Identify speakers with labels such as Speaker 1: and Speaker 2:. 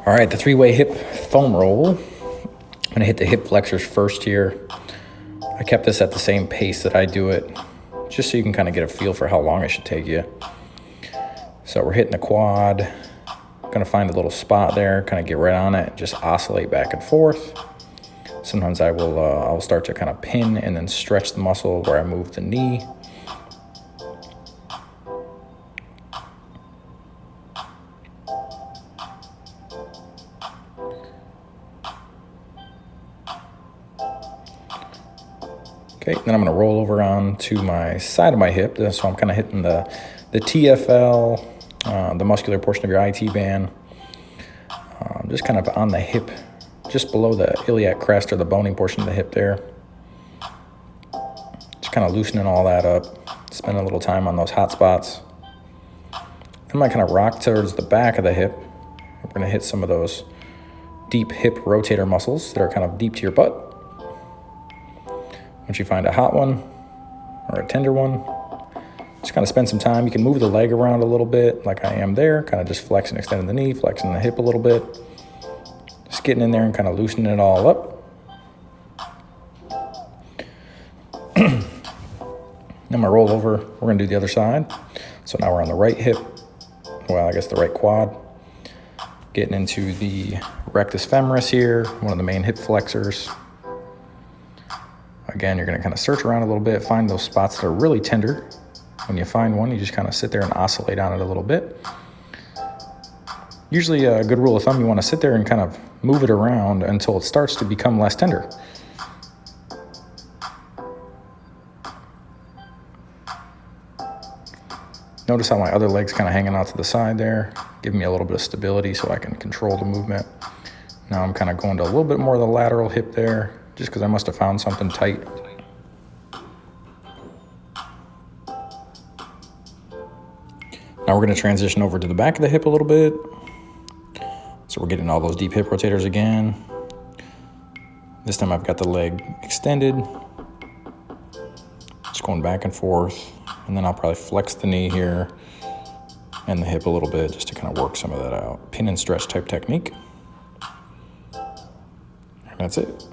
Speaker 1: All right, the three-way hip foam roll. I'm gonna hit the hip flexors first here. I kept this at the same pace that I do it, just so you can kind of get a feel for how long it should take you. So we're hitting the quad. Gonna find a little spot there, kind of get right on it, just oscillate back and forth. Sometimes I'll start to kind of pin and then stretch the muscle where I move the knee. Okay, then I'm gonna roll over on to my side of my hip. So I'm kind of hitting the TFL, the muscular portion of your IT band, just kind of on the hip, just below the iliac crest or the bony portion of the hip there. Just kind of loosening all that up, spending a little time on those hot spots. I'm gonna kind of rock towards the back of the hip. We're gonna hit some of those deep hip rotator muscles that are kind of deep to your butt. Once you find a hot one or a tender one, just kind of spend some time. You can move the leg around a little bit like I am there, kind of just flexing, extending the knee, flexing the hip a little bit. Just getting in there and kind of loosening it all up. I'm gonna roll over, we're gonna do the other side. So now we're on the right hip, well, I guess the right quad. Getting into the rectus femoris here, one of the main hip flexors. Again, you're gonna kind of search around a little bit, find those spots that are really tender. When you find one, you just kind of sit there and oscillate on it a little bit. Usually a good rule of thumb, you wanna sit there and kind of move it around until it starts to become less tender. Notice how my other leg's kind of hanging out to the side there, giving me a little bit of stability so I can control the movement. Now I'm kind of going to a little bit more of the lateral hip there, just because I must have found something tight. Now we're going to transition over to the back of the hip a little bit. So we're getting all those deep hip rotators again. This time I've got the leg extended. Just going back and forth. And then I'll probably flex the knee here and the hip a little bit just to kind of work some of that out. Pin and stretch type technique. And that's it.